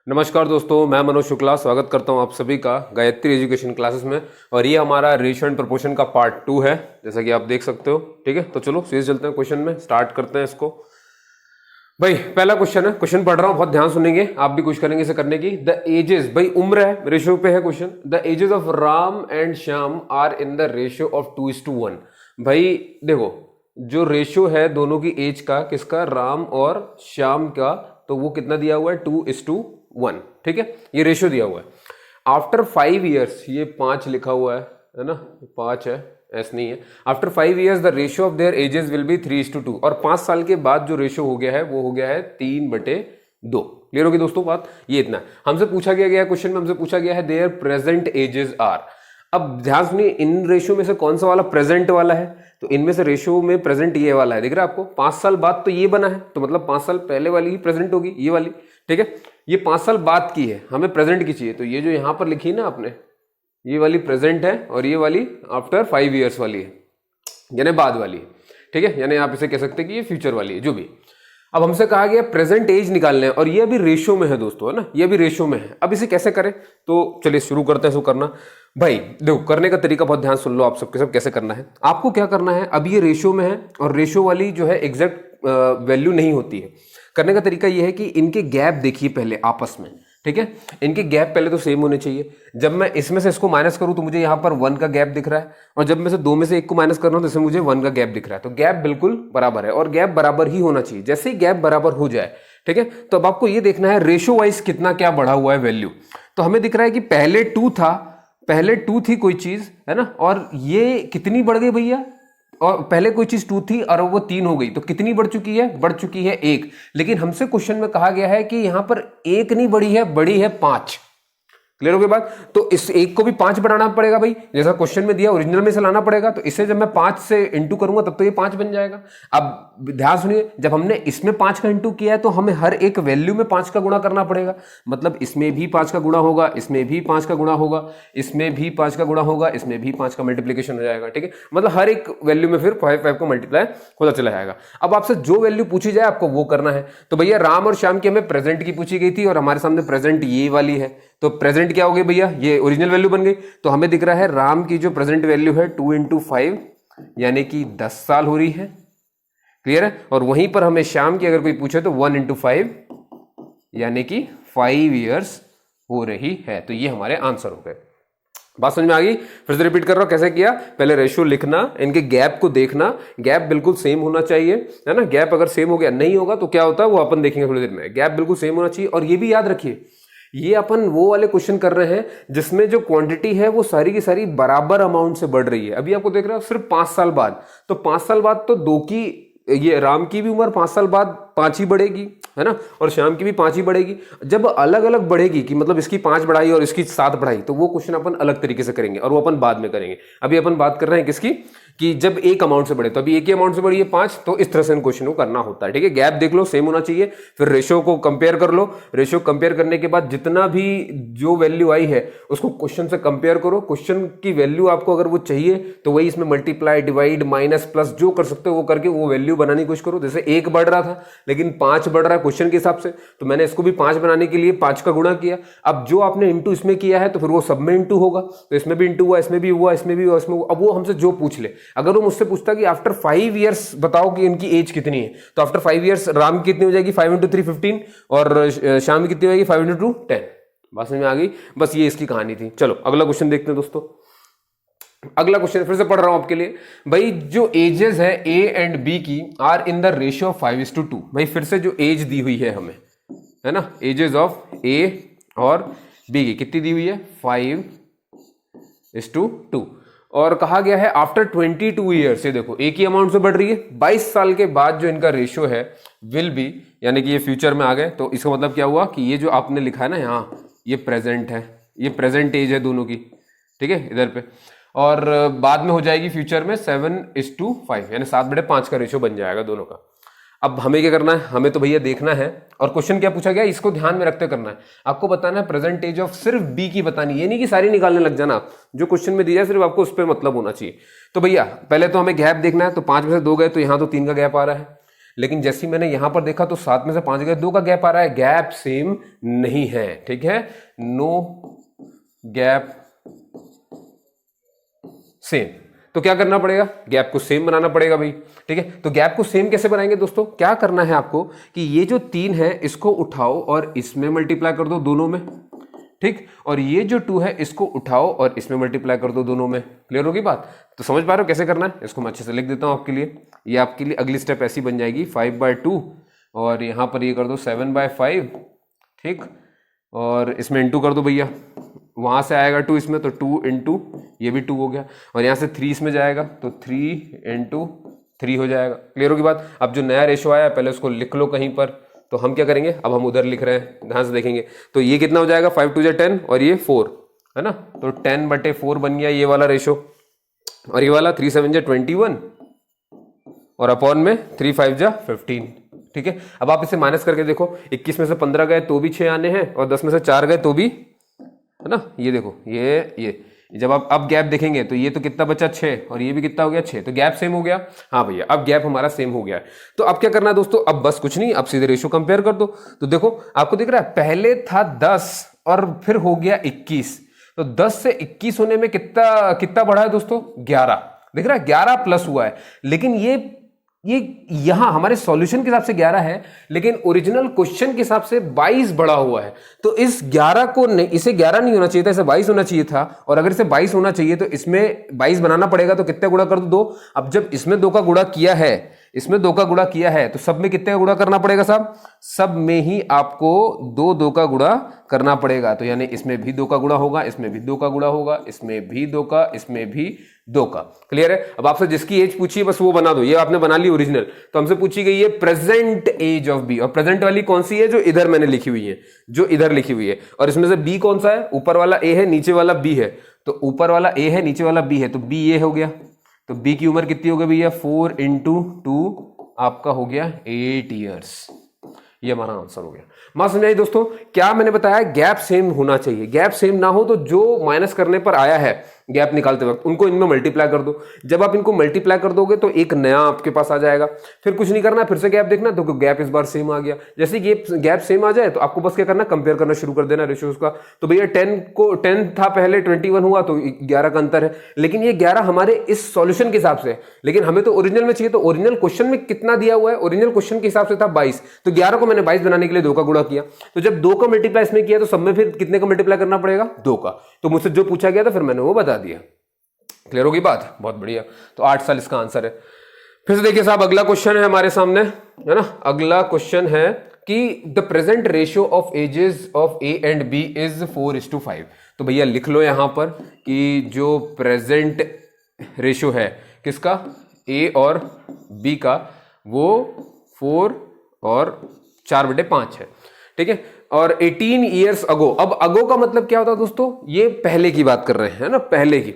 नमस्कार दोस्तों, मैं मनोज शुक्ला स्वागत करता हूं आप सभी का गायत्री एजुकेशन क्लासेस में। और ये हमारा रेशियो एंड प्रोपोर्शन का पार्ट 2 है, जैसा कि आप देख सकते हो। ठीक है, तो चलो सीधे चलते हैं क्वेश्चन में, स्टार्ट करते हैं इसको। भाई पहला क्वेश्चन है, क्वेश्चन पढ़ रहा हूं, बहुत ध्यान सुनेंगे, आप भी कोशिश करेंगे इसे करने की। द एजेस, भाई उम्र है, रेशियो पे है question. The ages of Ram and Shyam are in the ratio of 2:1। भाई देखो, जो रेशियो है दोनों की एज का, किसका, राम और श्याम का, तो वो कितना दिया हुआ है, 2:1। ठीक है, ये रेशियो दिया हुआ है। आफ्टर 5 ईयर्स, ये 5 लिखा हुआ है ना, 5 है, ऐसा नहीं है। After 5 years the ratio of their edges will be 3:2। और 5 साल के बाद जो रेशियो हो गया है वो हो गया है 3/2। क्लियर होगी दोस्तों बात, ये इतना है। हमसे पूछा गया क्वेश्चन में हमसे पूछा गया है देयर प्रेजेंट एजेस आर। अब ध्यान सुनिए, इन रेशियो में से कौन सा वाला प्रेजेंट वाला है, तो इनमें से रेशियो में प्रेजेंट ये वाला है, दिख रहा है आपको। 5 साल बाद तो ये बना है, तो मतलब 5 साल पहले वाली ही प्रेजेंट होगी, ये वाली। ठीक है, ये 5 साल बाद की है, हमें प्रेजेंट की चाहिए, तो ये जो यहां पर लिखी ना आपने, ये वाली प्रेजेंट है और ये वाली आफ्टर 5 ईयर्स वाली है, यानी बाद वाली है। ठीक है, यानी आप इसे कह सकते हैं कि ये फ्यूचर वाली है, जो भी। अब हमसे कहा गया प्रेजेंट एज निकालने हैं, और ये अभी रेशियो में है दोस्तों, है ना, ये अभी रेशियो में है। अब इसे कैसे करें, तो चलिए शुरू करते हैं। इसको करना, भाई देखो, करने का तरीका बहुत ध्यान सुन लो आप सबके सब, कैसे करना है। आपको क्या करना है, अब ये रेशियो में है और रेशियो वाली जो है एग्जैक्ट वैल्यू नहीं होती है। करने का तरीका ये है कि इनके गैप देखिए पहले आपस में। ठीक है, इनके गैप पहले तो सेम होने चाहिए। जब मैं इसमें से इसको माइनस करूं तो मुझे यहां पर 1 का गैप दिख रहा है, और जब मैं से 2 में से 1 को माइनस कर रहा हूं तो इसमें मुझे 1 का गैप दिख रहा है। तो गैप बिल्कुल बराबर है, और गैप बराबर ही होना चाहिए। जैसे ही गैप बराबर हो जाए, ठीक है, तो अब आपको ये देखना है रेशियो वाइज कितना क्या बढ़ा हुआ है वैल्यू। तो हमें दिख रहा है कि पहले 2 था, पहले 2 थी कोई चीज, है ना, और ये कितनी बढ़ गई भैया, और पहले कोई चीज 2 थी और वो 3 हो गई, तो कितनी बढ़ चुकी है, बढ़ चुकी है 1। लेकिन हमसे क्वेश्चन में कहा गया है कि यहां पर 1 नहीं बढ़ी है, बढ़ी है 5। क्लियर हो गई बात। तो इस 1 को भी 5 बढ़ाना पड़ेगा भाई, जैसा क्वेश्चन में दिया, ओरिजिनल में से लाना पड़ेगा। तो इसे जब मैं 5 से इंटू करूंगा तब तो ये 5 बन जाएगा। अब ध्यान सुनिए, जब हमने इसमें 5 का इंटू किया है तो हमें हर एक वैल्यू में 5 का गुणा करना पड़ेगा। मतलब इसमें भी 5 का गुणा होगा, इसमें भी 5 का गुणा होगा, इसमें भी 5 का गुणा होगा, इसमें भी 5 का मल्टीप्लीकेशन हो जाएगा। ठीक है, मतलब हर एक वैल्यू में फिर 5 को मल्टीप्लाई होता चला जाएगा। अब आपसे जो वैल्यू पूछी जाए आपको वो करना है। तो भैया राम और श्याम की हमें प्रेजेंट की पूछी गई थी, और हमारे सामने प्रेजेंट ये वाली है, तो प्रेजेंट क्या हो गई भैया, ये ओरिजिनल वैल्यू बन गई। तो हमें दिख रहा है राम की जो प्रेजेंट वैल्यू है 2 × 5, यानी कि 10 साल हो रही है। क्लियर है, और वहीं पर हमें श्याम की अगर कोई पूछे तो 1 × 5, यानी कि 5 ईयर्स हो रही है। तो ये हमारे आंसर हो गए। बात समझ में आ गई। फिर से रिपीट कर रहा हूं, कैसे किया। पहले रेशियो लिखना, इनके गैप को देखना, गैप बिल्कुल सेम होना चाहिए, है ना। गैप अगर सेम हो गया, नहीं होगा तो क्या होता है वो अपन देखेंगे थोड़ी देर में। गैप बिल्कुल सेम होना चाहिए। और ये भी याद रखिए, ये अपन वो वाले क्वेश्चन कर रहे हैं जिसमें जो क्वांटिटी है वो सारी की सारी बराबर अमाउंट से बढ़ रही है। अभी आपको देख रहे हो सिर्फ 5 साल बाद, तो 5 साल बाद तो 2 की, ये राम की भी उम्र 5 साल बाद 5 ही बढ़ेगी, है ना, और श्याम की भी 5 ही बढ़ेगी। जब अलग अलग बढ़ेगी, कि मतलब इसकी 5 बढ़ाई और इसकी 7 बढ़ाई, तो वो क्वेश्चन अपन अलग तरीके से करेंगे, और वो अपन बाद में करेंगे। अभी अपन बात कर रहे हैं किसकी, कि जब एक अमाउंट से बढ़े, तो अभी एक ही अमाउंट से बढ़ी है 5, तो इस तरह से इन क्वेश्चन को करना होता है। ठीक है, गैप देख लो, सेम होना चाहिए। फिर रेशियो को कंपेयर कर लो, रेशियो कंपेयर करने के बाद जितना भी जो वैल्यू आई है उसको क्वेश्चन से कंपेयर करो। क्वेश्चन की वैल्यू आपको अगर वो चाहिए तो वही इसमें मल्टीप्लाई, डिवाइड, माइनस, प्लस जो कर सकते हो वो करके वो वैल्यू बनाने की कोशिश करो। जैसे 1 बढ़ रहा था लेकिन 5 बढ़ रहा है क्वेश्चन के हिसाब से, तो मैंने इसको भी 5 बनाने के लिए 5 का गुणा किया। अब जो आपने इंटू इसमें किया है तो फिर वो सब में इंटू होगा, तो इसमें भी इंटू हुआ, इसमें भी हुआ, इसमें भी हुआ, इसमें हुआ। अब वो हमसे जो पूछ ले, अगर वो मुझसे पूछता कि आफ्टर 5 ईयर्स बताओ कि इनकी एज कितनी है, तो आफ्टर 5 ईयर्स राम की कितनी हो जाएगी, 5 × 3 15, और श्याम की कितनी हो जाएगी, 5 × 2 10। बात समझ में आ गई। बस ये इसकी कहानी थी। चलो अगला क्वेश्चन देखते हैं दोस्तों। अगला क्वेश्चन फिर से पढ़ रहा हूं आपके लिए। भाई जो एजेस है ए एंड बी की are in the ratio of 5:2। भाई फिर से जो एज दी हुई है हमें, है ना, एजेस ऑफ ए और बी की कितनी दी हुई है, 5:2। और कहा गया है आफ्टर 22 ईयर्स, ये देखो एक ही अमाउंट से बढ़ रही है। 22 साल के बाद जो इनका रेशियो है विल बी, यानी कि ये फ्यूचर में आ गए, तो इसका मतलब क्या हुआ कि ये जो आपने लिखा है ना यहाँ, ये प्रेजेंट है, ये प्रेजेंट एज है दोनों की। ठीक है, इधर पे, और बाद में हो जाएगी फ्यूचर में 7:5, यानी 7/5 का रेशियो बन जाएगा दोनों का। अब हमें क्या करना है, हमें तो भैया देखना है, और क्वेश्चन क्या पूछा गया इसको ध्यान में रखते करना है। आपको बताना है प्रेजेंट एज ऑफ सिर्फ बी की बतानी, ये नहीं कि सारी निकालने लग जाना आप, जो क्वेश्चन में दिया है सिर्फ आपको उस पर मतलब होना चाहिए। तो भैया पहले तो हमें गैप देखना है, तो 5 में से 2 गए तो यहां तो 3 का गैप आ रहा है। लेकिन जैसे ही मैंने यहां पर देखा तो 7 में से 5 गए, 2 का गैप आ रहा है, गैप सेम नहीं है, ठीक है, नो गैप सेम। तो क्या करना पड़ेगा, गैप को सेम बनाना पड़ेगा भाई, ठीक है। तो गैप को सेम कैसे बनाएंगे दोस्तों, क्या करना है आपको कि ये जो 3 है इसको उठाओ और इसमें मल्टीप्लाई कर दो दोनों में, ठीक, और ये जो 2 है इसको उठाओ और इसमें मल्टीप्लाई कर दो दोनों में। क्लियर होगी बात, तो समझ पा रहे हो कैसे करना है, इसको मैं अच्छे से लिख देता हूं आपके लिए। ये आपके लिए अगली स्टेप ऐसी बन जाएगी 5/2 और यहां पर ये कर दो 7/5, ठीक, और इसमें इंटू कर दो भैया, वहां से आएगा 2 इसमें, तो 2 इंटू ये भी 2 हो गया, और यहां से 3 इसमें जाएगा तो 3 इंटू 3 हो जाएगा। क्लियर होगी बात। अब जो नया रेशो आया पहले उसको लिख लो कहीं पर, तो हम क्या करेंगे, अब हम उधर लिख रहे हैं, ध्यान से देखेंगे, तो ये कितना हो जाएगा 5 2 10 और ये 4 है ना, तो 10/4 बन गया ये वाला रेशो, और ये वाला 3 7 21 और अपॉन में 3 5 15, ठीक है। अब आप इसे माइनस करके देखो, 21 में से 15 गए तो भी 6 आने हैं, और 10 में से 4 गए तो भी, है ना, ये देखो ये जब आप अब गैप देखेंगे तो ये तो कितना बचा 6 और ये भी कितना हो गया 6, तो गैप सेम हो गया। हाँ भैया, अब गैप हमारा सेम हो गया है। तो अब क्या करना है दोस्तों, अब बस कुछ नहीं, अब सीधे रेशो कंपेयर कर दो। तो देखो आपको दिख रहा है, पहले था 10 और फिर हो गया 21, तो 10 से 21 होने में कितना बढ़ा है दोस्तों, 11, दिख रहा है 11 प्लस हुआ है। लेकिन ये यहां हमारे सॉल्यूशन के हिसाब से 11 है, लेकिन ओरिजिनल क्वेश्चन के हिसाब से 22 बढ़ा हुआ है। तो इस 11 को नहीं, इसे 11 नहीं होना चाहिए था, इसे 22 होना चाहिए था, और अगर इसे 22 होना चाहिए तो इसमें 22 बनाना पड़ेगा, तो कितने गुणा कर दो 2। अब जब इसमें 2 का गुणा किया है, इसमें 2 का गुणा किया है, तो सब में कितने का गुणा करना पड़ेगा साहब, सब में ही आपको 2 का गुणा करना पड़ेगा। तो यानी इसमें भी 2 का गुणा होगा, इसमें भी 2 का गुणा होगा, इसमें भी 2 का, इसमें भी 2 का। क्लियर है। अब आपसे जिसकी एज पूछी है बस वो बना दो, ये आपने बना ली ओरिजिनल। तो हमसे पूछी गई है प्रेजेंट एज ऑफ बी, और प्रेजेंट वाली कौन सी है, जो इधर मैंने लिखी हुई है, जो इधर लिखी हुई है, और इसमें से बी कौन सा है, ऊपर वाला ए है, नीचे वाला बी है, तो ऊपर वाला ए है, नीचे वाला बी है, तो बी ये हो गया। तो बी की उम्र कितनी हो गई भैया, 4 × 2 आपका हो गया 8 ईयर्स। ये हमारा आंसर हो गया। मां समझाई दोस्तों, क्या मैंने बताया, गैप सेम होना चाहिए, गैप सेम ना हो तो जो माइनस करने पर आया है गैप निकालते वक्त, उनको इनमें मल्टीप्लाई कर दो। जब आप इनको मल्टीप्लाई कर दोगे तो एक नया आपके पास आ जाएगा, फिर कुछ नहीं करना, फिर से गैप देखना, तो गैप इस बार सेम आ गया। जैसे गैप सेम आ जाए तो आपको बस क्या करना, कंपेयर करना शुरू कर देना रेशियोज का। तो भैया 10 था पहले, 21 हुआ, तो 11 का अंतर है, लेकिन ये 11 हमारे इस सॉल्यूशन के हिसाब से, लेकिन हमें तो ओरिजिनल में चाहिए। तो ओरिजिनल क्वेश्चन में कितना दिया हुआ है, ओरिजिनल क्वेश्चन के हिसाब से था 22, तो 11 को मैंने 22 बनाने के लिए 2 का गुणा किया। तो जब 2 का मल्टीप्लाई इसमें किया तो सब में फिर कितने का मल्टीप्लाई करना पड़ेगा, 2 का। तो मुझसे जो पूछा गया था फिर मैंने वो बता दिया। क्लियर होगी बात, बहुत बढ़िया। तो 8 साल इसका आंसर है। फिर से देखिए साहब, अगला क्वेश्चन है हमारे सामने, है ना। अगला क्वेश्चन है कि the present ratio of ages of A and B is 4:5। तो भैया लिख लो यहां पर कि जो प्रेजेंट रेशियो है किसका, ए और बी का, वो 4 और 4/5 है, ठीक है। और 18 ईयर्स अगो, अब अगो का मतलब क्या होता है दोस्तों, ये पहले की बात कर रहे हैं ना, पहले की।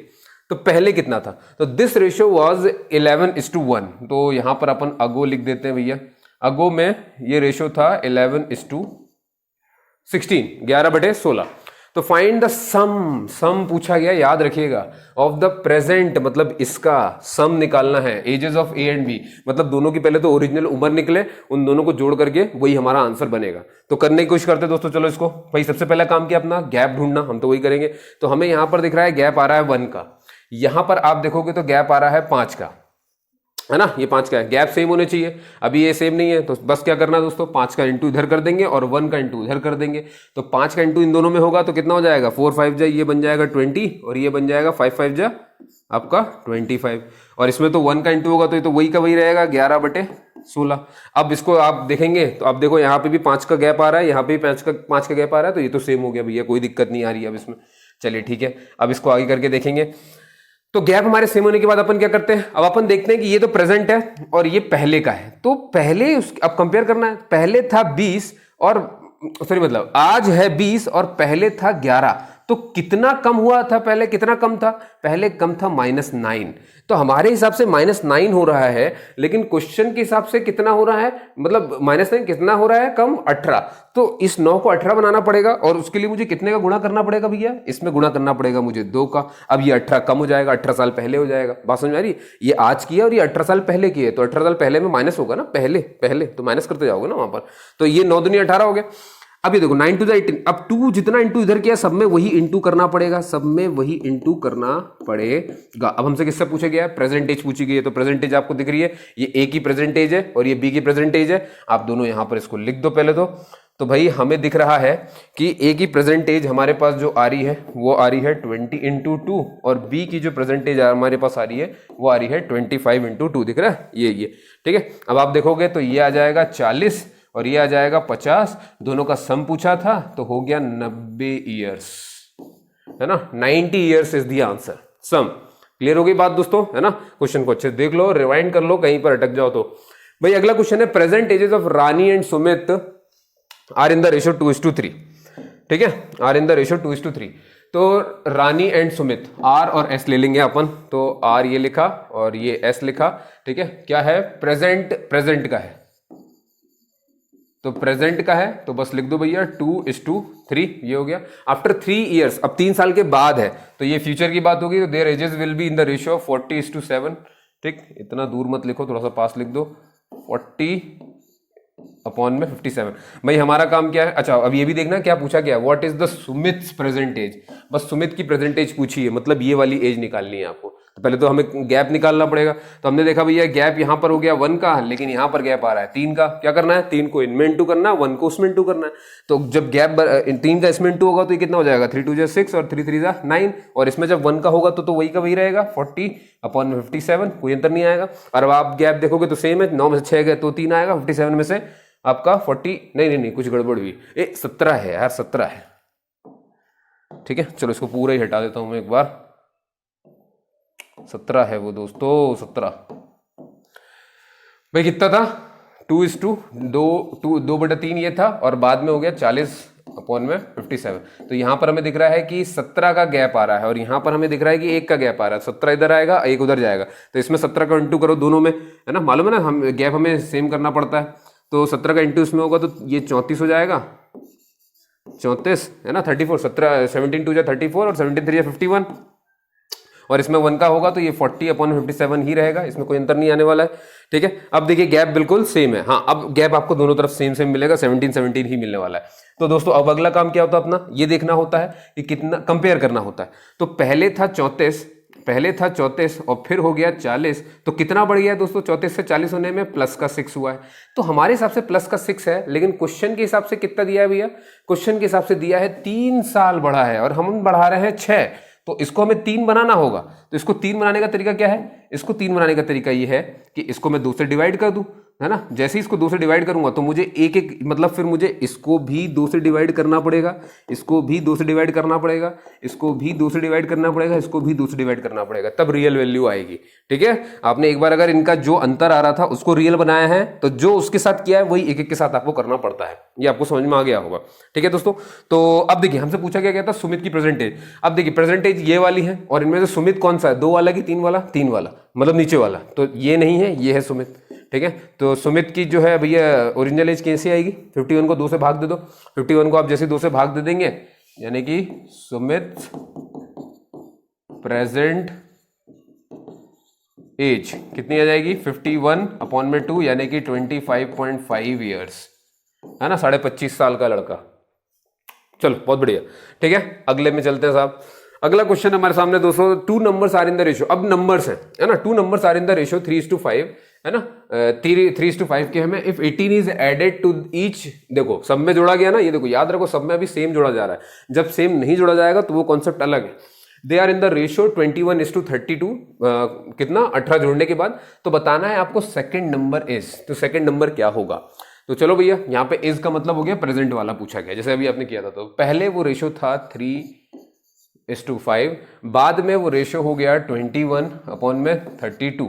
तो पहले कितना था, तो दिस रेशियो वाज 11:1। तो यहां पर अपन अगो लिख देते हैं भैया। अगो में ये रेशियो था 11:16, 11/16। तो फाइंड द सम पूछा गया, याद रखिएगा, ऑफ द प्रेजेंट, मतलब इसका सम निकालना है, ages of A and B, मतलब दोनों की पहले तो ओरिजिनल उम्र निकले, उन दोनों को जोड़ करके वही हमारा आंसर बनेगा। तो करने की कोशिश करते हैं दोस्तों। चलो इसको भाई, सबसे पहला काम किया अपना, गैप ढूंढना, हम तो वही करेंगे। तो हमें यहां पर दिख रहा है गैप आ रहा है 1 का, यहां पर आप देखोगे तो गैप आ रहा है 5 का, है ना, ये 5 का है। गैप सेम होने चाहिए, अभी ये सेम नहीं है, तो बस क्या करना है दोस्तों, 5 का इंटू इधर कर देंगे और 1 का इंटू इधर कर देंगे। तो 5 का इंटू इन दोनों में होगा तो कितना हो जाएगा, 4 5 जा, ये बन जाएगा 20, और ये बन जाएगा 5 5 जा आपका 25, और इसमें तो 1 का इंटू होगा तो ये तो वही का वही रहेगा, 11/16। अब इसको आप देखेंगे तो आप देखो यहाँ पे भी 5 का गैप आ रहा है, यहाँ पे भी 5 का गैप आ रहा है, तो ये तो सेम हो गया भैया, कोई दिक्कत नहीं आ रही है अब इसमें। चलिए ठीक है, अब इसको आगे करके देखेंगे। तो गैप हमारे सेम होने के बाद अपन क्या करते हैं, अब अपन देखते हैं कि ये तो प्रेजेंट है और ये पहले का है, तो पहले अब कंपेयर करना है। पहले था 20 और सॉरी, मतलब आज है 20 और पहले था 11, तो कितना कम हुआ था पहले, कितना कम था पहले, कम था -9। तो हमारे हिसाब से -9 हो रहा है, लेकिन क्वेश्चन के हिसाब से कितना हो रहा है, मतलब -9 कितना हो रहा है, कम 18। तो इस 9 को 18 बनाना पड़ेगा, और उसके लिए मुझे कितने का गुणा करना पड़ेगा भैया, इसमें गुणा करना पड़ेगा मुझे 2 का। अब ये 18 कम हो जाएगा, 18 साल पहले हो जाएगा। बात समझ आ रही है? ये आज की है और ये 18 साल पहले की है, तो 18 साल पहले में माइनस होगा ना, पहले पहले तो माइनस करते जाओगे ना वहां पर। तो ये 9 दूनी 18 हो गया। अब ये देखो 9 टू 18, अब 2 जितना इंटू इधर किया सब में वही इंटू करना पड़ेगा, सब में वही इंटू करना पड़ेगा। अब हमसे किससे पूछा गया है, प्रेजेंटेज पूछी गई है। तो प्रेजेंटेज आपको दिख रही है, ये ए की प्रेजेंटेज है और ये बी की प्रेजेंटेज है। आप दोनों यहां पर इसको लिख दो पहले तो भाई हमें दिख रहा है कि ए की प्रेजेंटेज हमारे पास जो आ रही है वो आ रही है 20 इंटू 2, और बी की जो प्रेजेंटेज हमारे पास आ रही है वो आ रही है 25 इंटू 2। दिख रहा है ये ठीक है। अब आप देखोगे तो ये आ जाएगा 40 और ये आ जाएगा 50, दोनों का सम पूछा था तो हो गया 90 ईयर्स, है ना। 90 years is the answer, sum. Clear हो गई बात दोस्तों, है ना। क्वेश्चन को अच्छे देख लो, रिवाइंड कर लो, कहीं पर अटक जाओ तो। भाई अगला क्वेश्चन है, present ages of Rani and Sumit are in the ratio 2:3। ठीक है, आर इन द रेशियो 2:3। तो रानी एंड सुमित, आर और एस ले लेंगे अपन। तो आर ये लिखा और ये एस लिखा। ठीक है, क्या है, प्रेजेंट का है, तो प्रेजेंट का है तो बस लिख दो भैया 2:3, ये हो गया। आफ्टर 3 ईयर्स, अब 3 साल के बाद है तो ये फ्यूचर की बात होगी, तो there edges will be in the ratio 40:7। ठीक, इतना दूर मत लिखो, थोड़ा सा पास लिख दो, 40/57। भाई हमारा काम क्या है, अच्छा अब ये भी देखना क्या पूछा गया, what is the Sumit's present age. बस सुमित की प्रेजेंट एज पूछी है, मतलब ये वाली एज निकालनी है आपको। तो पहले तो हमें गैप निकालना पड़ेगा। तो हमने देखा भैया गैप यहां पर हो गया 1 का, लेकिन यहां पर गैप आ रहा है 3 का। क्या करना है, 3 को इनमें इंटू करना है, 1 को उसमें इंटू करना है। तो जब गैप 3 का इसमें इंटू होगा तो ये कितना हो जाएगा, 3 2 6 और 3 3 9, और इसमें जब 1 का होगा तो वही का वही रहेगा, 40/57, कोई अंतर नहीं आएगा। और अब आप गैप देखोगे तो सेम है, 9 में से 6 गए तो 3 आएगा, 57 में से आपका 40 नहीं कुछ गड़बड़ हुई, 17 है यार, 17 है। ठीक है, चलो इसको पूरा ही हटा देता हूं मैं एक बार, 17 है वो दोस्तों, 17। भाई कितना था, 2:3 ये था, और बाद में हो गया 40/57। तो यहां पर हमें दिख रहा है कि 17 का गैप आ रहा है, और यहां पर हमें दिख रहा है कि 1 का गैप आ रहा है। 17 इधर आएगा, 1 उधर जाएगा, तो इसमें 17 का इंटू करो दोनों में, है ना, मालूम है ना, हम गैप हमें सेम करना पड़ता है। तो 17 का इंटू इसमें होगा तो ये 34 हो जाएगा, 34 है ना, 34, 17 17 2 34 और 17 3 51, और इसमें 1 का होगा तो ये 40/57 ही रहेगा, इसमें कोई अंतर नहीं आने वाला है। ठीक है, अब देखिए गैप बिल्कुल सेम है। हाँ, अब गैप आपको दोनों तरफ सेम मिलेगा, 17 ही मिलने वाला है। तो दोस्तों अब अगला काम क्या होता है अपना, ये देखना होता है कि कितना कंपेयर करना होता है। तो पहले था 34 और फिर हो गया 40, तो कितना बढ़ गया दोस्तों, 34 से 40 होने में प्लस का 6 हुआ है। तो हमारे हिसाब से प्लस का 6 है, लेकिन क्वेश्चन के हिसाब से कितना दिया है भैया, क्वेश्चन के हिसाब से दिया है 3 साल बढ़ा है, और हम बढ़ा रहे हैं 6, तो इसको हमें 3 बनाना होगा। तो इसको 3 बनाने का तरीका क्या है, इसको 3 बनाने का तरीका ये है कि इसको मैं 2 से डिवाइड कर दूं, है ना। जैसे ही इसको 2 से डिवाइड करूंगा तो मुझे एक मतलब फिर मुझे इसको भी 2 से डिवाइड करना पड़ेगा, इसको भी 2 से डिवाइड करना पड़ेगा, इसको भी 2 से डिवाइड करना पड़ेगा, इसको भी 2 से डिवाइड करना पड़ेगा, तब रियल वैल्यू आएगी। ठीक है, आपने एक बार अगर इनका जो अंतर आ रहा था उसको रियल बनाया है, तो जो उसके साथ किया है वही एक के साथ आपको करना पड़ता है। ये आपको समझ में आ गया होगा। ठीक है दोस्तों, तो अब देखिए हमसे पूछा गया था सुमित की प्रेजेंटेज। अब देखिए प्रेजेंटेज ये वाली है, और इनमें से सुमित कौन सा है, 2 वाला कि 3 वाला, 3 वाला, मतलब नीचे वाला, तो ये नहीं है, ये है सुमित। ठीक है, तो सुमित की जो है भैया ओरिजिनल एज कैसे आएगी, 51 को 2 से भाग दे दो, 51 को आप जैसे 2 से भाग दे देंगे, यानी कि सुमित प्रेजेंट एज कितनी आ जाएगी, 51/2 यानी कि 25.5 ईयर्स, है ना, 25.5 साल का लड़का। चलो बहुत बढ़िया। ठीक है, अगले में चलते हैं साहब। अगला क्वेश्चन हमारे सामने दोस्तों, 2 numbers are in the ratio. अब नंबर्स है ना, 2 numbers are in the ratio 3:5, है ना, 3:5 के हमें if 18 is added to each, देखो सब में जोड़ा गया ना, ये देखो याद रखो सब में अभी सेम जोड़ा जा रहा है, जब सेम नहीं जोड़ा जाएगा तो वो कॉन्सेप्ट अलग है। They are in the ratio 21:32, कितना 18 जोड़ने के बाद। तो बताना है आपको सेकंड नंबर इज, तो सेकंड नंबर क्या होगा। तो चलो भैया यहाँ पे इज का मतलब हो गया प्रेजेंट वाला पूछा गया, जैसे अभी आपने किया था। तो पहले वो रेशियो था 3:5, बाद में वो रेशियो हो गया 21/32।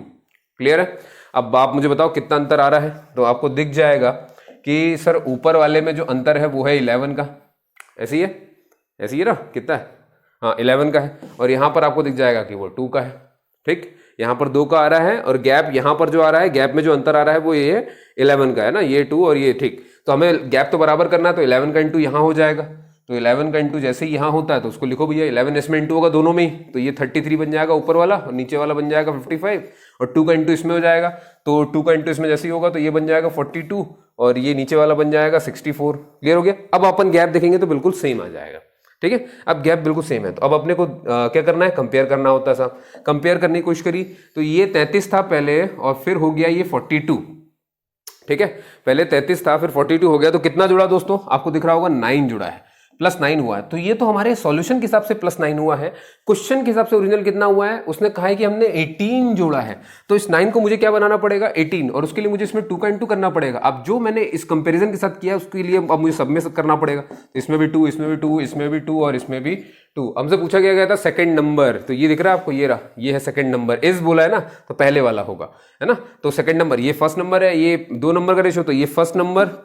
क्लियर है। अब आप मुझे बताओ कितना अंतर आ रहा है, तो आपको दिख जाएगा कि सर ऊपर वाले में जो अंतर है वो है 11 का, ऐसी है ना, कितना है हाँ 11 का है, और यहाँ पर आपको दिख जाएगा कि वो 2 का है। ठीक, यहाँ पर 2 का आ रहा है, और गैप यहाँ पर जो आ रहा है, गैप में जो अंतर आ रहा है वो ये है 11 का है ना, ये 2 और ये। ठीक, तो हमें गैप तो बराबर करना है, तो 11 का इंटू यहाँ हो जाएगा। तो 11 का इंटू जैसे ही यहाँ होता है तो उसको लिखो भैया, 11 इसमें इंटू होगा दोनों में ही, तो ये 33 बन जाएगा ऊपर वाला, और नीचे वाला बन जाएगा 55, और 2 का इंटू इसमें हो जाएगा, तो 2 का इंटू इसमें जैसे ही होगा तो ये बन जाएगा 42, और ये नीचे वाला बन जाएगा 64। क्लियर हो गया? अब अपन गैप देखेंगे तो बिल्कुल सेम आ जाएगा। ठीक है, अब गैप बिल्कुल सेम है, तो अब अपने को क्या करना है, कंपेयर करना होता है साहब। कंपेयर करने की कोशिश करी तो ये 33 था पहले, और फिर हो गया ये 42। ठीक है, पहले 33 था फिर 42 हो गया, तो कितना जुड़ा दोस्तों, आपको दिख रहा होगा 9 जुड़ा है, +9 हुआ है। तो ये तो हमारे सॉल्यूशन के हिसाब से +9 हुआ है। क्वेश्चन के हिसाब से ओरिजिनल कितना हुआ है, उसने कहा है कि हमने 18 जोड़ा है, तो इस 9 को मुझे क्या बनाना पड़ेगा, 18, और उसके लिए मुझे इसमें 2 का इंटू करना पड़ेगा। अब जो मैंने इस कंपैरिजन के साथ किया उसके लिए अब मुझे सब में करना पड़ेगा, तो इसमें भी 2, इसमें भी 2, इसमें भी 2, और इसमें भी 2। हमसे पूछा गया था सेकंड नंबर, तो ये दिख रहा है आपको, ये रहा, ये है सेकंड नंबर। इस बोला है ना, तो पहले वाला होगा, है ना, तो सेकंड नंबर, ये फर्स्ट नंबर है, ये 2 नंबर का रेशो, तो ये फर्स्ट नंबर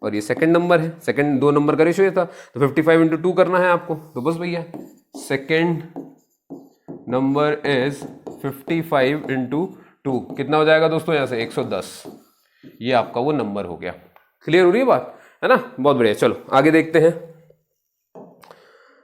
और ये सेकंड नंबर है, सेकंड 2 नंबर का रेशियो था, तो 55 इंटू 2 करना है आपको। तो बस भैया सेकंड नंबर इज 55 इंटू 2, कितना हो जाएगा दोस्तों, यहां से 110। ये आपका वो नंबर हो गया। क्लियर हो रही है बात, है ना, बहुत बढ़िया। चलो आगे देखते हैं,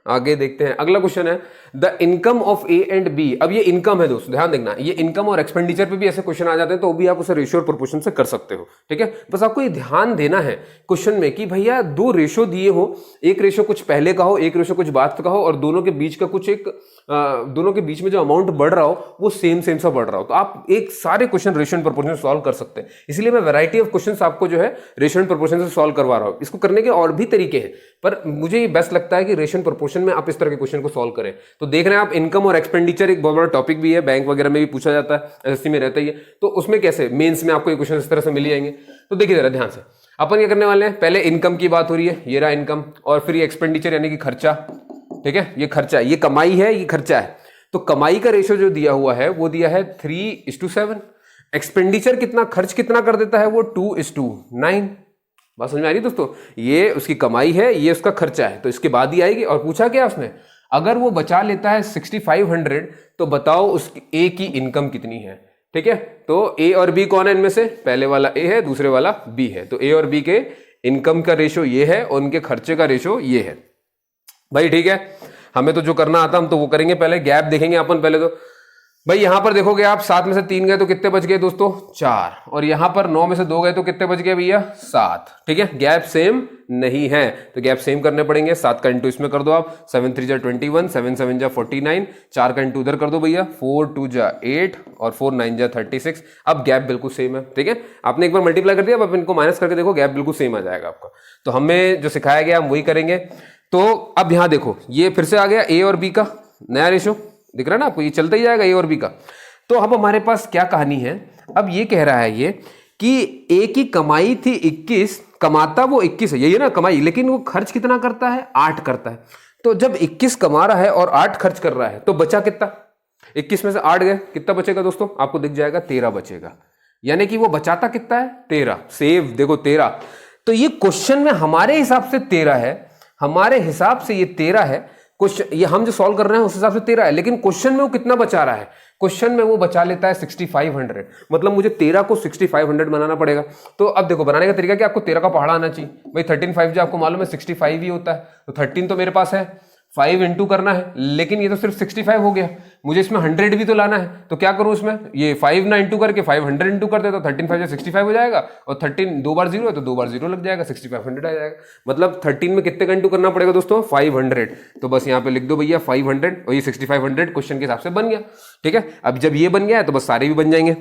आगे देखते हैं। अगला क्वेश्चन है the income of A and B. अब ये इनकम है दोस्तों, ध्यान देखना, ये इनकम और एक्सपेंडिचर पे भी ऐसे क्वेश्चन आ जाते हैं, तो भी आप उसे रेशियो और प्रोपोर्शन से कर सकते हो। ठीक है, बस आपको ये ध्यान देना है क्वेश्चन में कि भैया 2 रेशो दिए हो, एक रेशो कुछ पहले का हो, एक रेशो कुछ बाद का हो, और दोनों के बीच का कुछ एक दोनों के बीच में जो अमाउंट बढ़ रहा हो वो सेम सा बढ़ रहा हो, तो आप एक सारे क्वेश्चन रेशियो एंड प्रोपोर्शन से सॉल्व कर सकते हैं। इसलिए मैं वैरायटी ऑफ क्वेश्चंस आपको जो है रेशियो एंड प्रोपोर्शन से सॉल्व करवा रहा हूं। इसको करने के और भी तरीके हैं, पर मुझे ये बेस्ट लगता है कि रेशियो एंड प्रोपोर्शन में आप इस तरह के क्वेश्चन को सॉल्व करें। तो देख रहे हैं आप, इनकम और एक्सपेंडिचर एक बहुत बड़ा टॉपिक भी है, बैंक वगैरह में भी पूछा जाता है, एसएससी में रहता ही है, तो उसमें कैसे मेंस में आपको ये क्वेश्चन इस तरह से मिल जाएंगे। तो देखिए जरा ध्यान से, अपन क्या करने वाले हैं, पहले इनकम की बात हो रही है, ये रहा इनकम, और फिर ये एक्सपेंडिचर यानी कि खर्चा। ठीक है, ये खर्चा, ये कमाई है, ये खर्चा है, तो कमाई का रेशियो जो दिया हुआ है वो दिया है 3:7। एक्सपेंडिचर कितना, खर्च कितना कर देता है वो 2:9। बात समझ में आ रही दोस्तों, ये उसकी कमाई है, ये उसका खर्चा है, तो इसके बाद ही आएगी। और पूछा क्या उसने, अगर वो बचा लेता है 6500, तो बताओ उसकी ए की इनकम कितनी है। ठीक है, तो ए और बी कौन है इनमें से, पहले वाला ए है, दूसरे वाला बी है, तो ए और बी के इनकम का रेशो ये है और उनके खर्चे का रेशो ये है भाई। ठीक है, हमें तो जो करना आता हम तो वो करेंगे, पहले गैप देखेंगे अपन पहले। तो भाई यहां पर देखोगे आप, 7 में से 3 गए तो कितने बच गए दोस्तों, 4, और यहां पर 9 में से 2 गए तो कितने बच गए भैया, 7। ठीक है, गैप सेम नहीं है, तो गैप सेम करने पड़ेंगे। 7 का इंटू इसमें कर दो आप, 7 3 जा 21, 7 7 जा 49, 4 का इंटू उधर कर दो भैया, 4 2 जा 8, और 4 9 जा 36। अब गैप बिल्कुल सेम है। ठीक है, आपने एक बार मल्टीप्लाई कर दिया, अब इनको माइनस करके देखो, गैप बिल्कुल सेम आ जाएगा आपका। तो हमें जो सिखाया गया हम वही करेंगे। तो अब यहां देखो, ये फिर से आ गया ए और बी का नया रेशो, दिख रहा है ना आपको, ये चलता ही जाएगा ए और बी का। तो अब हमारे पास क्या कहानी है, अब ये कह रहा है ये कि ए की कमाई थी 21, कमाता वो 21 है, यही है ना कमाई, लेकिन वो खर्च कितना करता है, 8 करता है। तो जब 21 कमा रहा है और 8 खर्च कर रहा है, तो बचा कितना, 21 में से 8 गए, कितना बचेगा दोस्तों, आपको दिख जाएगा 13 बचेगा। यानी कि वो बचाता कितना है, 13। सेव देखो 13, तो ये क्वेश्चन में हमारे हिसाब से 13 है, हमारे हिसाब से ये 13 है क्वेश्चन, ये हम जो सॉल्व कर रहे हैं उस हिसाब से 13 है, लेकिन क्वेश्चन में वो कितना बचा रहा है, क्वेश्चन में वो बचा लेता है 6500। मतलब मुझे 13 को 6500 बनाना पड़ेगा। तो अब देखो बनाने का तरीका क्या, आपको 13 का पहाड़ा आना चाहिए भाई। 13 5 जो आपको मालूम है 65 ही होता है, तो 13 तो मेरे पास है, 5 इंटू करना है, लेकिन ये तो सिर्फ 65 हो गया, मुझे इसमें 100 भी तो लाना है। तो क्या करूं इसमें, ये 5 ना इंटू करके 500 इंटू कर दे, तो 13 5 65 हो जाएगा, और 13 2 बार 0 है तो 2 बार 0 लग जाएगा, 6500 आ जाएगा। मतलब 13 में कितने का इंटू करना पड़ेगा दोस्तों, 500। तो बस यहाँ पे लिख दो भैया 500, और ये 6500 क्वेश्चन के हिसाब से बन गया। ठीक है, अब जब ये बन गया है तो बस सारे भी बन जाएंगे।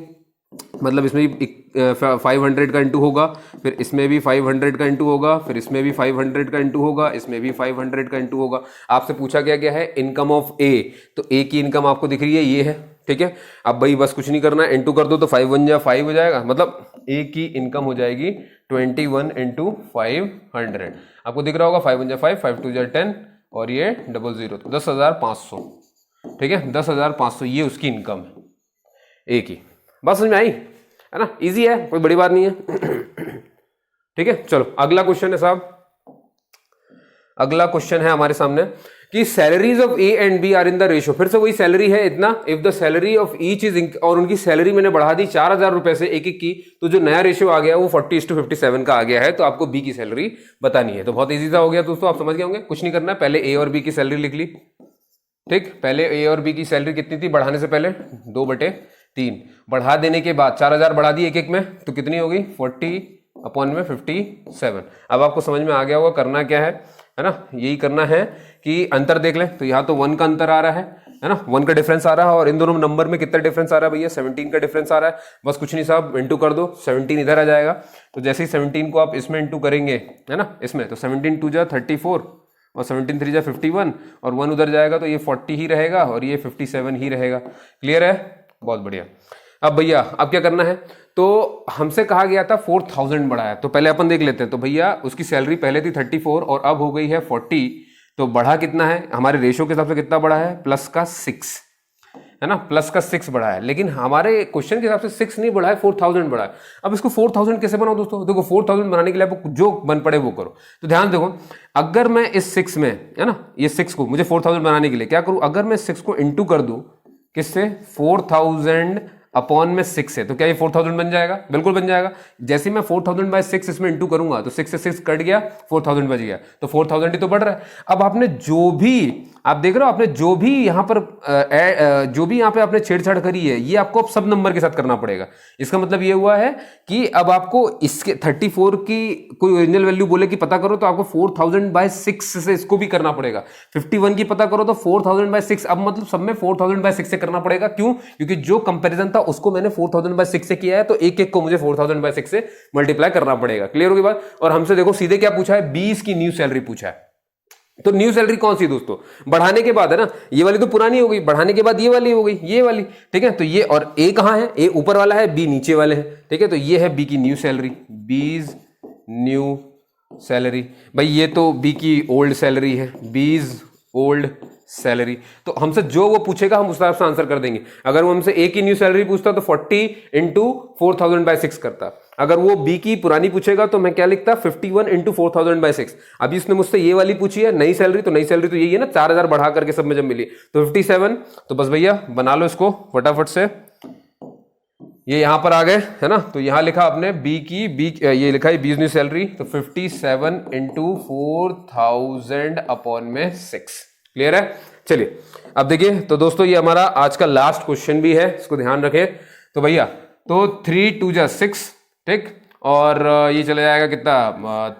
मतलब इसमें भी 500 का इंटू होगा, फिर इसमें भी 500 का इंटू होगा, फिर इसमें भी 500 का इंटू होगा, इसमें भी 500 का इंटू होगा। आपसे पूछा गया है इनकम ऑफ ए, तो ए की इनकम आपको दिख रही है, ये है। ठीक है, अब भाई बस कुछ नहीं करना है, इंटू कर दो तो 5 1 जा 5 हो जाएगा। मतलब ए की इनकम हो जाएगी 21 इंटू 500। आपको दिख रहा होगा 5 1 जा 5, 5 2 जा 10, और ये 00, तो 10,500। ठीक है, 10,500 ये उसकी इनकम है ए की। बात समझ में आई है ना, इजी है, कोई बड़ी बात नहीं है। ठीक है, चलो अगला क्वेश्चन है साहब, अगला क्वेश्चन है हमारे सामने कि salaries of A and B are in the ratio, फिर से वही सैलरी है इतना, if the salary of each is, और उनकी सैलरी मैंने बढ़ा दी 4,000 रुपए से एक एक की, तो जो नया रेशियो आ गया वो 40:57 का आ गया है, तो आपको बी की सैलरी बतानी है। तो बहुत इजी सा हो गया दोस्तों, आप समझ गए होंगे, कुछ नहीं करना है, पहले ए और बी की सैलरी लिख ली, ठीक, पहले ए और बी की सैलरी कितनी थी बढ़ाने से पहले 2/3, बढ़ा देने के बाद 4,000 बढ़ा दी एक एक में, तो कितनी होगी 40/57। अब आपको समझ में आ गया होगा करना क्या है ना, यही करना है कि अंतर देख लें, तो यहाँ तो 1 का अंतर आ रहा है ना, 1 का डिफरेंस आ रहा है, और इन दोनों नंबर में कितना डिफरेंस आ रहा है भैया, 17 का डिफरेंस आ रहा है। बस कुछ नहीं साहब, इंटू कर दो, 17 इधर आ जाएगा, तो जैसे ही 17 को आप इसमें इंटू करेंगे है ना, इसमें, तो 17 2 जा 34 और 17 3 जा 51 और 1 उधर जाएगा, तो ये 40 ही रहेगा और ये 57 ही रहेगा। क्लियर है, बहुत बढ़िया। अब भैया अब क्या करना है, तो हमसे कहा गया था 4,000 बढ़ाया, तो पहले अपन देख लेते हैं। तो भैया उसकी सैलरी पहले थी 34 और अब हो गई है 40, तो बढ़ा कितना है हमारे रेशियो के हिसाब से, कितना बढ़ा है, प्लस का 6 है ना, प्लस का 6 बढ़ा है, लेकिन हमारे क्वेश्चन के हिसाब से 6 नहीं बढ़ा है, 4,000 बढ़ा है। अब इसको 4,000 कैसे बनाओ दोस्तों, देखो 4,000 बनाने के लिए आपको जो बन पड़े वो करो। तो ध्यान देखो, अगर मैं इस 6 में है ना, ये 6 को मुझे 4,000 बनाने के लिए क्या करूं, अगर मैं 6 को इंटू कर दूं किससे, 4,000 अपॉन में 6 है, तो क्या ये 4,000 बन जाएगा, बिल्कुल बन जाएगा। जैसे ही मैं 4,000/6 इसमें इंटू करूंगा तो 6 से 6 कट गया, 4,000 बच गया, तो 4,000 ही तो बढ़ रहा है। अब आपने जो भी, आप देख रहे हो, आपने जो भी यहाँ पर जो भी यहाँ पे आपने छेड़छाड़ करी है, ये आपको अब सब नंबर के साथ करना पड़ेगा। इसका मतलब ये हुआ है कि अब आपको इसके 34 की कोई ओरिजिनल वैल्यू बोले कि पता करो, तो आपको 4,000/6 से इसको भी करना पड़ेगा। 51 की पता करो तो 4,000/6, अब मतलब सब में 4,000/6 से करना पड़ेगा। क्यों, क्योंकि जो कंपेरिजन था उसको मैंने 4,000/6 से किया है, तो एक एक को मुझे 4,000/6 से मल्टीप्लाई करना पड़ेगा। क्लियर होगी बात। और हमसे देखो सीधे क्या पूछा है, 20 की न्यू सैलरी पूछा है। तो न्यू सैलरी कौन सी दोस्तों, बढ़ाने के बाद है ना, ये वाली तो पुरानी हो गई, बढ़ाने के बाद ये वाली हो गई, ये वाली, ठीक है। तो ये, और ए कहां है, ए ऊपर वाला है, बी नीचे वाले हैं, ठीक है। तो ये है बी की न्यू सैलरी, बीज न्यू सैलरी। भाई ये तो बी की ओल्ड सैलरी है, बीज ओल्ड सैलरी। तो हमसे जो वो पूछेगा हम उस हिसाब से आंसर कर देंगे। अगर वो हमसे ए की न्यू सैलरी पूछता तो 40 इंटू 4,000/6 करता। अगर वो बी की पुरानी पूछेगा तो मैं क्या लिखता, 51 इंटू 4,000/6। अभी उसने मुझसे ये वाली पूछी है नई सैलरी, तो नई सैलरी तो यही है ना, 4,000 बढ़ा करके सब में जब मिली तो 57। तो बस भैया बना लो इसको फटाफट से, ये यहां पर आ गए है ना। तो यहां लिखा आपने बी की, ये लिखा है बीज न्यू सैलरी, तो 57 इंटू 4,000 अपॉन में 6। क्लियर है। चलिए अब देखिए, तो दोस्तों ये हमारा आज का लास्ट क्वेश्चन भी है, इसको ध्यान रखें। तो भैया तो 3 2 जा 6, ठीक, और ये चला जाएगा कितना,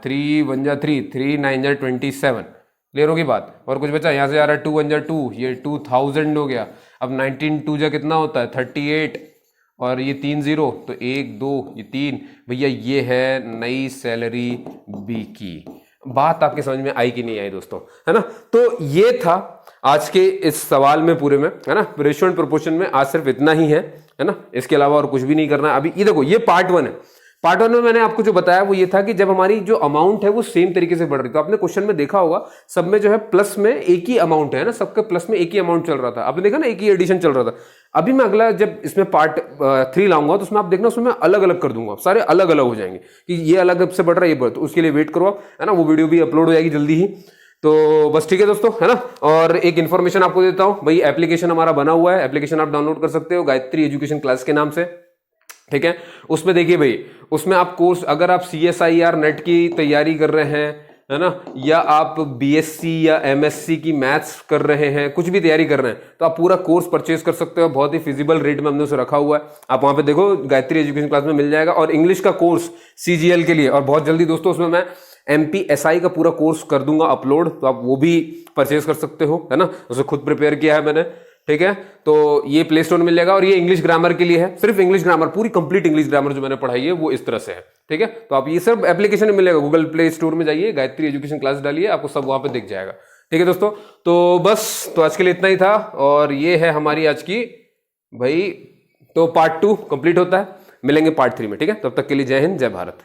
3 1 जा 3, 3 9 जा 27। क्लियर होगी बात। और कुछ बचा, यहाँ से आ रहा है 2 1 जा 2, ये 2,000 हो गया। अब 19 2 जा कितना होता है, 38, और ये 3 0, तो 1 2 ये 3। भैया ये है नई सैलरी बी की। बात आपके समझ में आई कि नहीं आई दोस्तों, है ना। तो ये था आज के इस सवाल में पूरे में, है ना, रेशियो एंड प्रोपोर्शन में आज सिर्फ इतना ही है ना, इसके अलावा और कुछ भी नहीं करना है। अभी ये देखो, ये पार्ट 1 है। पार्ट 1 में मैंने आपको जो बताया वो ये था कि जब हमारी जो अमाउंट है वो सेम तरीके से बढ़ रही, तो आपने क्वेश्चन में देखा होगा सब में जो है प्लस में एक ही अमाउंट है ना, सबके प्लस में एक ही अमाउंट चल रहा था। आपने देखा ना, एक ही एडिशन चल रहा था। अभी मैं अगला जब इसमें पार्ट 3 लाऊंगा तो उसमें आप देखना, उसमें अलग अलग कर दूंगा, सारे अलग अलग हो जाएंगे कि ये अलग से बढ़ रहा है, ये बढ़, तो उसके लिए वेट करो आप, है ना। वो वीडियो भी अपलोड हो जाएगी जल्दी ही। तो बस ठीक है दोस्तों, है ना। और एक इन्फॉर्मेशन आपको देता हूं भाई, एप्लीकेशन हमारा बना हुआ है, एप्लीकेशन आप डाउनलोड कर सकते हो गायत्री एजुकेशन क्लास के नाम से, ठीक है। उसमें देखिए भाई, उसमें आप कोर्स, अगर आप CSIR नेट की तैयारी कर रहे हैं, है ना, या आप BSc या MSc की मैथ्स कर रहे हैं, कुछ भी तैयारी कर रहे हैं, तो आप पूरा कोर्स परचेज कर सकते हो। बहुत ही फिजिबल रेट में हमने उसे रखा हुआ है, आप वहां पे देखो गायत्री एजुकेशन क्लास में मिल जाएगा। और इंग्लिश का कोर्स CGL के लिए, और बहुत जल्दी दोस्तों उसमें मैं MPSI का पूरा कोर्स कर दूंगा अपलोड, तो आप वो भी परचेज कर सकते हो, है ना। उसे खुद प्रिपेयर किया है मैंने, ठीक है। तो ये प्ले स्टोर में मिल जाएगा। और ये इंग्लिश ग्रामर के लिए है, सिर्फ इंग्लिश ग्रामर, पूरी कंप्लीट इंग्लिश ग्रामर जो मैंने पढ़ाई है वो इस तरह से है, ठीक है। तो आप ये सब एप्लीकेशन में मिलेगा, गूगल प्ले स्टोर में जाइए, गायत्री एजुकेशन क्लास डालिए, आपको सब वहां पे दिख जाएगा, ठीक है दोस्तों। तो बस, तो आज के लिए इतना ही था, और ये है हमारी आज की भाई, तो पार्ट 2 कंप्लीट होता है, मिलेंगे पार्ट 3 में, ठीक है। तब तक के लिए जय हिंद, जय भारत।